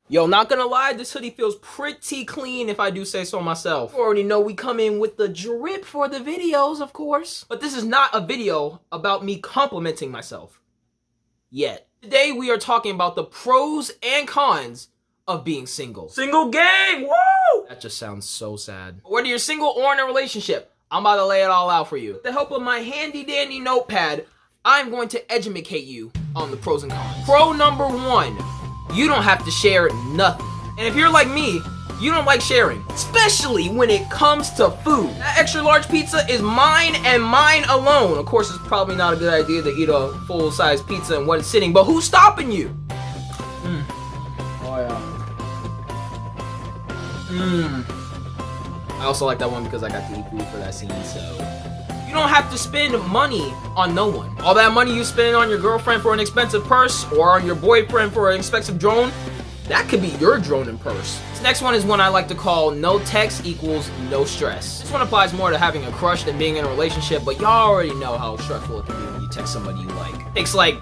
Yo, not gonna lie, this hoodie feels pretty clean if I do say so myself. You already know we come in with the drip for the videos, of course. But this is not a video about me complimenting myself. Yet. Today we are talking about the pros and cons of being single. Single gang, woo! That just sounds so sad. Whether you're single or in a relationship, I'm about to lay it all out for you. With the help of my handy dandy notepad, I'm going to edumacate you on the pros and cons. Pro number 1. You don't have to share nothing. And if you're like me, you don't like sharing, especially when it comes to food. That extra large pizza is mine and mine alone. Of course, it's probably not a good idea to eat a full-size pizza in one sitting, but who's stopping you? Oh yeah. I also like that one because I got to eat food for that scene, so. You don't have to spend money on no one. All that money you spend on your girlfriend for an expensive purse or on your boyfriend for an expensive drone, that could be your drone and purse. This next one is one I like to call no text equals no stress. This one applies more to having a crush than being in a relationship, but y'all already know how stressful it can be when you text somebody you like. It takes like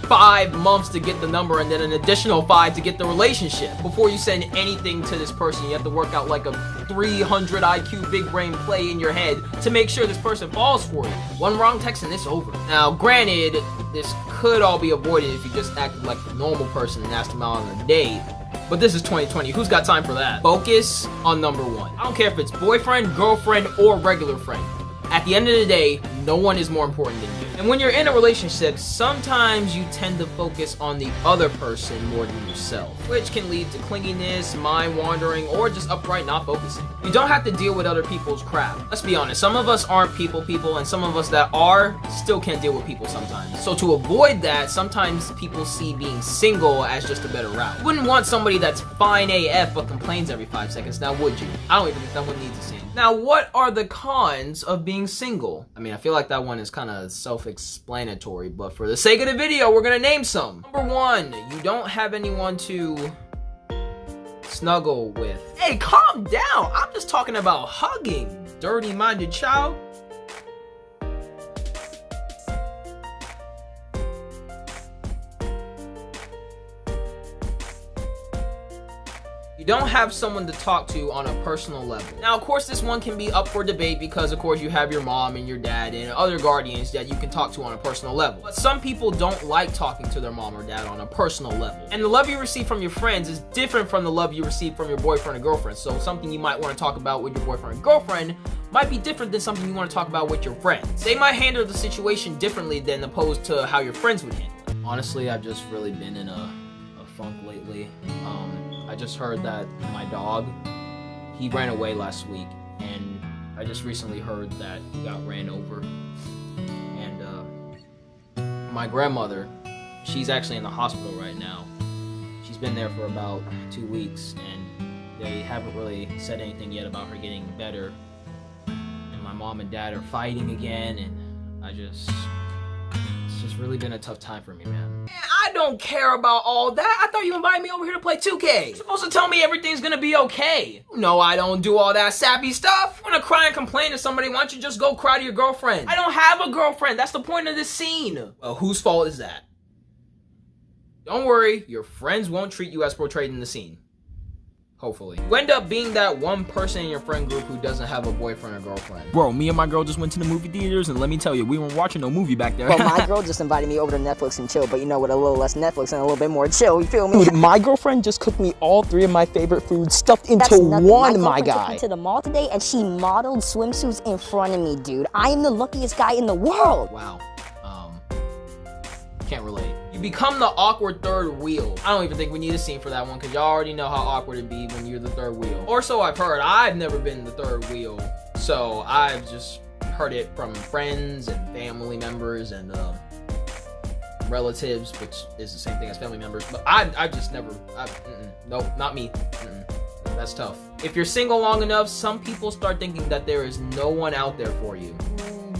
5 months to get the number and then an additional 5 to get the relationship. Before you send anything to this person, you have to work out like a 300 IQ big brain play in your head to make sure this person falls for you. One wrong text and it's over. Now, granted, this could all be avoided if you just acted like a normal person and asked them out on a date. But this is 2020. Who's got time for that? Focus on number 1. I don't care if it's boyfriend, girlfriend, or regular friend. At the end of the day, no one is more important than you. And when you're in a relationship, sometimes you tend to focus on the other person more than yourself, which can lead to clinginess, mind wandering, or just upright not focusing. You don't have to deal with other people's crap. Let's be honest, some of us aren't people, and some of us that are still can't deal with people sometimes. So to avoid that, sometimes people see being single as just a better route. You wouldn't want somebody that's fine AF but complains every 5 seconds, now would you? I don't even think that one needs a scene. Now, what are the cons of being single? I mean, I feel like that one is kind of self-explanatory, but for the sake of the video, we're gonna name some. Number 1, you don't have anyone to snuggle with. Hey, calm down. I'm just talking about hugging, dirty-minded child. You don't have someone to talk to on a personal level. Now, of course, this one can be up for debate because, of course, you have your mom and your dad and other guardians that you can talk to on a personal level. But some people don't like talking to their mom or dad on a personal level. And the love you receive from your friends is different from the love you receive from your boyfriend or girlfriend. So something you might want to talk about with your boyfriend or girlfriend might be different than something you want to talk about with your friends. They might handle the situation differently than opposed to how your friends would handle it. Honestly, I've just really been in a funk lately. I just heard that my dog, he ran away last week, and I just recently heard that he got ran over. And my grandmother, she's actually in the hospital right now. She's been there for about 2 weeks, and they haven't really said anything yet about her getting better. And my mom and dad are fighting again, and it's just really been a tough time for me, man. I don't care about all that. I thought you invited me over here to play 2K. You're supposed to tell me everything's gonna be okay. No, I don't do all that sappy stuff. If you wanna cry and complain to somebody, why don't you just go cry to your girlfriend? I don't have a girlfriend. That's the point of this scene. Well, whose fault is that? Don't worry, your friends won't treat you as portrayed in the scene. Hopefully. You end up being that one person in your friend group who doesn't have a boyfriend or girlfriend. Bro, me and my girl just went to the movie theaters, and let me tell you, we weren't watching no movie back there. Well, my girl just invited me over to Netflix and chill, but you know, with a little less Netflix and a little bit more chill, you feel me? Dude, my girlfriend just cooked me all 3 of my favorite foods stuffed into one, my guy. Took me to the mall today, and she modeled swimsuits in front of me, dude. I am the luckiest guy in the world. Wow. Can't relate. You become the awkward third wheel. I don't even think we need a scene for that one because y'all already know how awkward it'd be when you're the third wheel. Or so I've heard. I've never been the third wheel, so I've just heard it from friends and family members and relatives, which is the same thing as family members. But I've just never. Nope, not me. That's tough. If you're single long enough, some people start thinking that there is no one out there for you.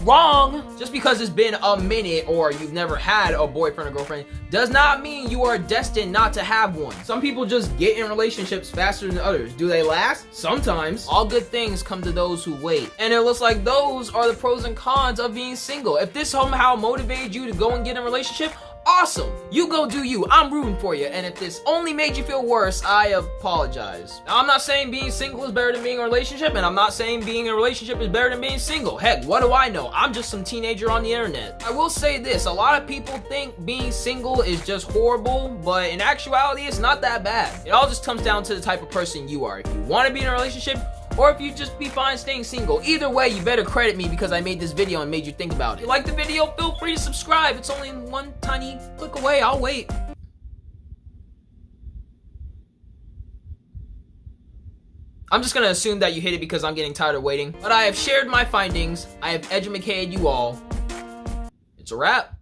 Wrong! Just because it's been a minute or you've never had a boyfriend or girlfriend does not mean you are destined not to have one. Some people just get in relationships faster than others. Do they last? Sometimes. All good things come to those who wait. And it looks like those are the pros and cons of being single. If this somehow motivated you to go and get in a relationship, awesome. You go do you. I'm rooting for you. And if this only made you feel worse, I apologize. Now, I'm not saying being single is better than being in a relationship, and I'm not saying being in a relationship is better than being single. Heck, what do I know? I'm just some teenager on the internet. I will say this, a lot of people think being single is just horrible, but in actuality, it's not that bad. It all just comes down to the type of person you are. If you want to be in a relationship, or if you just be fine staying single. Either way, you better credit me because I made this video and made you think about it. If you like the video, feel free to subscribe. It's only one tiny click away. I'll wait. I'm just gonna assume that you hit it because I'm getting tired of waiting. But I have shared my findings. I have edumacated you all. It's a wrap.